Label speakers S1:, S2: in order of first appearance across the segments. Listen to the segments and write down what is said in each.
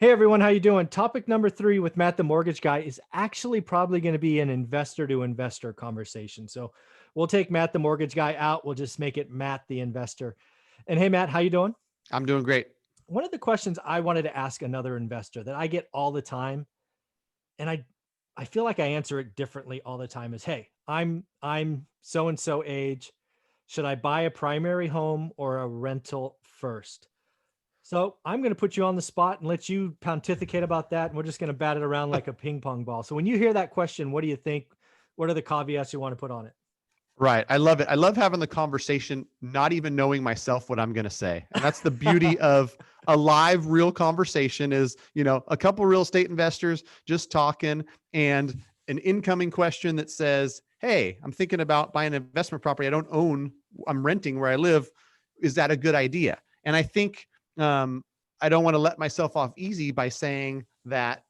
S1: Hey everyone, how you doing? Topic number 3 with Matt the Mortgage Guy is actually probably going to be an investor to investor conversation. So we'll take Matt the Mortgage Guy out. We'll just make it Matt the investor. And hey Matt, how you doing?
S2: I'm doing great.
S1: One of the questions I wanted to ask another investor that I get all the time, and I feel like I answer it differently all the time, is, hey, I'm so and so age. Should I buy a primary home or a rental first? So I'm going to put you on the spot and let you pontificate about that. And we're just going to bat it around like a ping pong ball. So when you hear that question, what do you think? What are the caveats you want to put on it?
S2: Right. I love it. I love having the conversation, not even knowing myself what I'm going to say. And that's the beauty of a live, real conversation is, a couple real estate investors just talking and an incoming question that says, hey, I'm thinking about buying an investment property. I don't own, I'm renting where I live. Is that a good idea? And I think I don't want to let myself off easy by saying that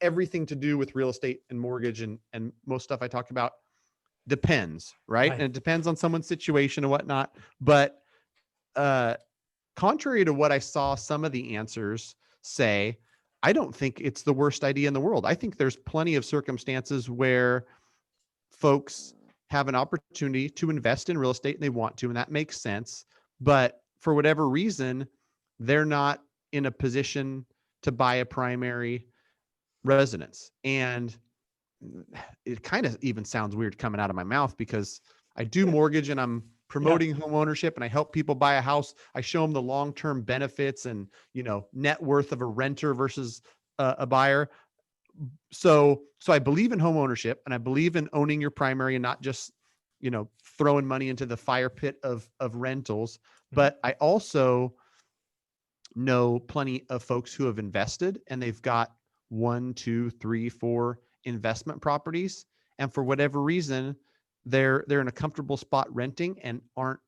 S2: everything to do with real estate and mortgage and most stuff I talk about depends, right? And it depends on someone's situation and whatnot. But contrary to what I saw some of the answers say, I don't think it's the worst idea in the world. I think there's plenty of circumstances where folks have an opportunity to invest in real estate and they want to, and that makes sense. But for whatever reason, they're not in a position to buy a primary residence. And it kind of even sounds weird coming out of my mouth because I do mortgage and I'm promoting home ownership and I help people buy a house. I show them the long-term benefits and, net worth of a renter versus a buyer. So I believe in home ownership and I believe in owning your primary and not just, throwing money into the fire pit of rentals. But I also know plenty of folks who have invested and they've got 1, 2, 3, 4 investment properties. And for whatever reason, they're in a comfortable spot renting and aren't,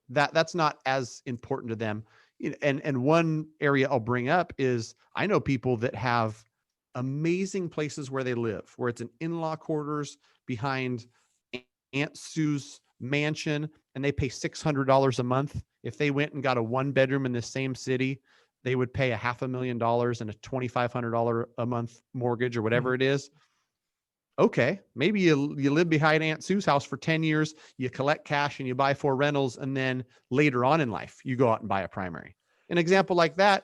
S2: that's not as important to them. And one area I'll bring up is I know people that have amazing places where they live, where it's an in-law quarters behind Aunt Sue's mansion, and they pay $600 a month. If they went and got a 1-bedroom in the same city, they would pay $500,000 and a $2,500 a month mortgage or whatever it is. Okay, maybe you live behind Aunt Sue's house for 10 years, you collect cash and you buy 4 rentals, and then later on in life, you go out and buy a primary. An example like that.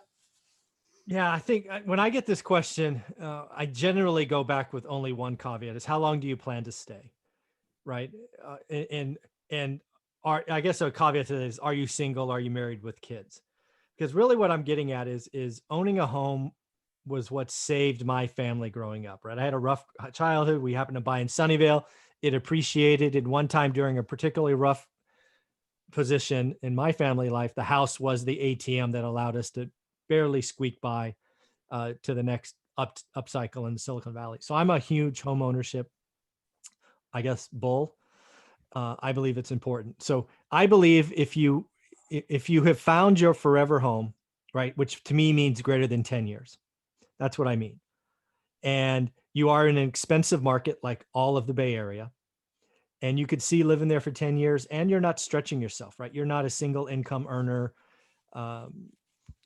S1: Yeah, I think when I get this question, I generally go back with only one caveat: is how long do you plan to stay? Right. And I guess a caveat to that is, are you single? Are you married with kids? Because really what I'm getting at is owning a home was what saved my family growing up, right? I had a rough childhood. We happened to buy in Sunnyvale. It appreciated. And one time during a particularly rough position in my family life, the house was the ATM that allowed us to barely squeak by to the next upcycle in Silicon Valley. So I'm a huge home ownership, I guess, bull. I believe it's important. So I believe if you have found your forever home, right, which to me means greater than 10 years, that's what I mean. And you are in an expensive market like all of the Bay Area, and you could see living there for 10 years and you're not stretching yourself, right? You're not a single income earner.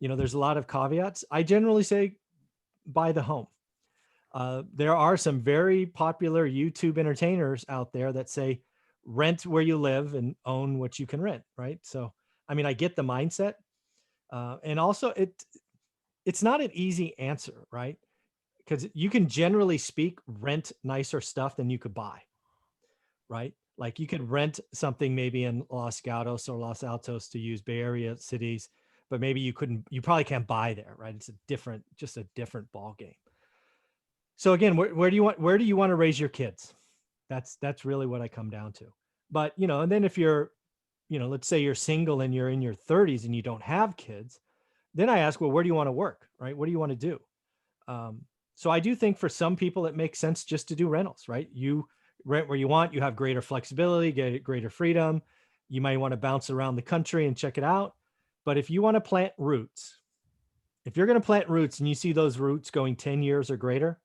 S1: There's a lot of caveats. I generally say buy the home. There are some very popular YouTube entertainers out there that say rent where you live and own what you can rent, right? So, I mean, I get the mindset. And also it's not an easy answer, right? Because you can generally speak rent nicer stuff than you could buy, right? Like you could rent something maybe in Los Gatos or Los Altos, to use Bay Area cities, but maybe you probably can't buy there, right? It's just a different ball game. So again, where do you want to raise your kids? That's really what I come down to. But, and then if you're, let's say you're single and you're in your 30s and you don't have kids, then I ask, well, where do you want to work, right? What do you want to do? So I do think for some people it makes sense just to do rentals, right? You rent where you want, you have greater flexibility, get greater freedom. You might want to bounce around the country and check it out. But if you want to plant roots, if you're going to plant roots and you see those roots going 10 years or greater,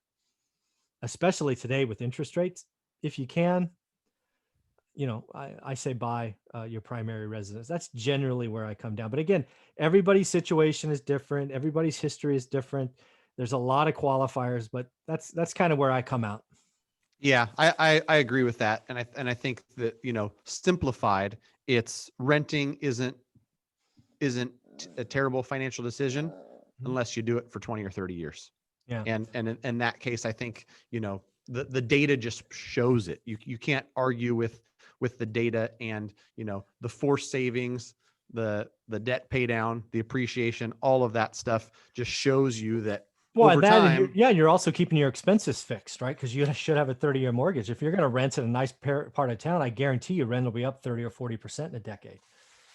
S1: especially today with interest rates, if you can, I say buy your primary residence. That's generally where I come down. But again, everybody's situation is different. Everybody's history is different. There's a lot of qualifiers, but that's kind of where I come out.
S2: Yeah, I agree with that. And I think that, simplified, it's renting isn't a terrible financial decision unless you do it for 20 or 30 years.
S1: Yeah.
S2: And in that case, I think, the data just shows it. You can't argue with the data, and, the forced savings, the debt pay down, the appreciation, all of that stuff just shows you that
S1: Well,
S2: over
S1: that and
S2: time.
S1: you're also keeping your expenses fixed, right? Because you should have a 30-year mortgage. If you're going to rent in a nice part of town, I guarantee you rent will be up 30 or 40% in a decade,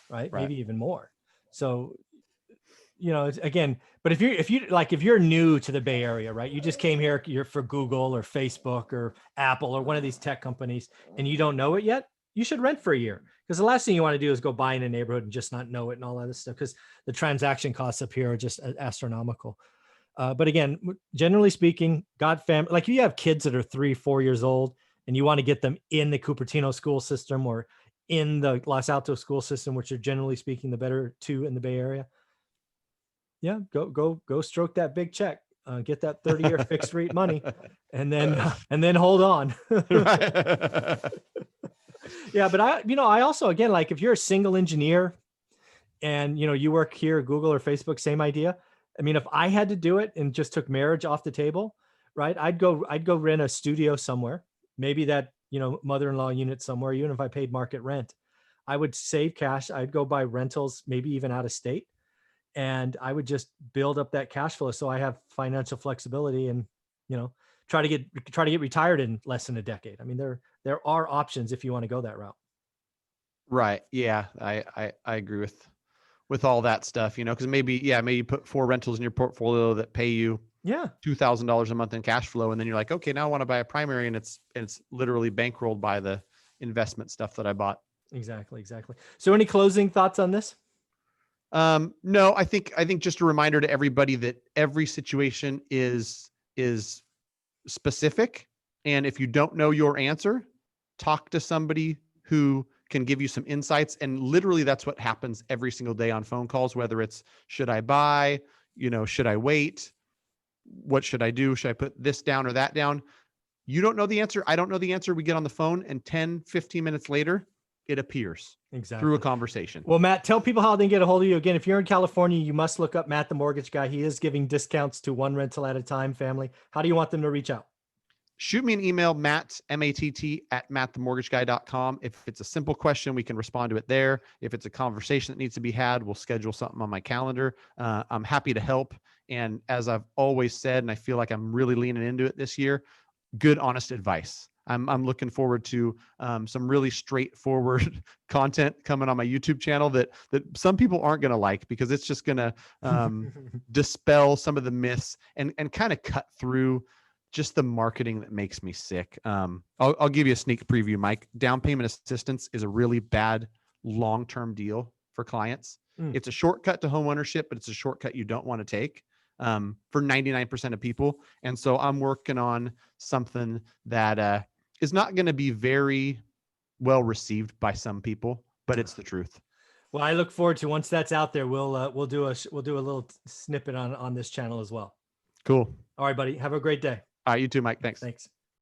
S1: right?
S2: Right.
S1: Maybe even more. So, again, but if you're new to the Bay Area, right? You just came here, you're for Google or Facebook or Apple or one of these tech companies, and you don't know it yet, you should rent for a year. Because the last thing you want to do is go buy in a neighborhood and just not know it and all that other stuff. Because the transaction costs up here are just astronomical. But again, generally speaking, like if you have kids that are 3-4 years old and you want to get them in the Cupertino school system or in the Los Altos school system, which are generally speaking the better two in the Bay Area, yeah, go stroke that big check, get that 30-year fixed rate money, and then hold on. Yeah, but I also, again, like if you're a single engineer and you work here at Google or Facebook, same idea. I mean, if I had to do it and just took marriage off the table, right? I'd go rent a studio somewhere, maybe that, mother-in-law unit somewhere, even if I paid market rent. I would save cash. I'd go buy rentals, maybe even out of state. And I would just build up that cash flow so I have financial flexibility and, try to get retired in less than a decade. I mean, there are options if you want to go that route.
S2: Right. Yeah. I agree with all that stuff, because maybe you put 4 rentals in your portfolio that pay you $2,000 a month in cash flow. And then you're like, okay, now I want to buy a primary, and it's literally bankrolled by the investment stuff that I bought.
S1: Exactly. So any closing thoughts on this?
S2: No, I think just a reminder to everybody that every situation is specific. And if you don't know your answer, talk to somebody who can give you some insights. And literally that's what happens every single day on phone calls, whether it's, should I buy, should I wait? What should I do? Should I put this down or that down? You don't know the answer. I don't know the answer. We get on the phone, and 10, 15 minutes later, it appears through a conversation.
S1: Well, Matt, tell people how they can get a hold of you. Again, if you're in California, you must look up Matt, the mortgage guy. He is giving discounts to one rental at a time, family. How do you want them to reach out?
S2: Shoot me an email, Matt, M-A-T-T, @mattthemortgageguy.com. If it's a simple question, we can respond to it there. If it's a conversation that needs to be had, we'll schedule something on my calendar. I'm happy to help. And as I've always said, and I feel like I'm really leaning into it this year, good, honest advice. I'm looking forward to some really straightforward content coming on my YouTube channel that some people aren't going to like, because it's just going to dispel some of the myths and kind of cut through just the marketing that makes me sick. I'll give you a sneak preview, Mike. Down payment assistance is a really bad long-term deal for clients. It's a shortcut to home ownership, but it's a shortcut you don't want to take for 99% of people. And so I'm working on something that is not going to be very well received by some people, but it's the truth.
S1: Well, I look forward to, once that's out there, we'll do a little snippet on this channel as well.
S2: Cool.
S1: All right, buddy. Have a great day.
S2: All right, you too, Mike. Thanks.
S1: Thanks.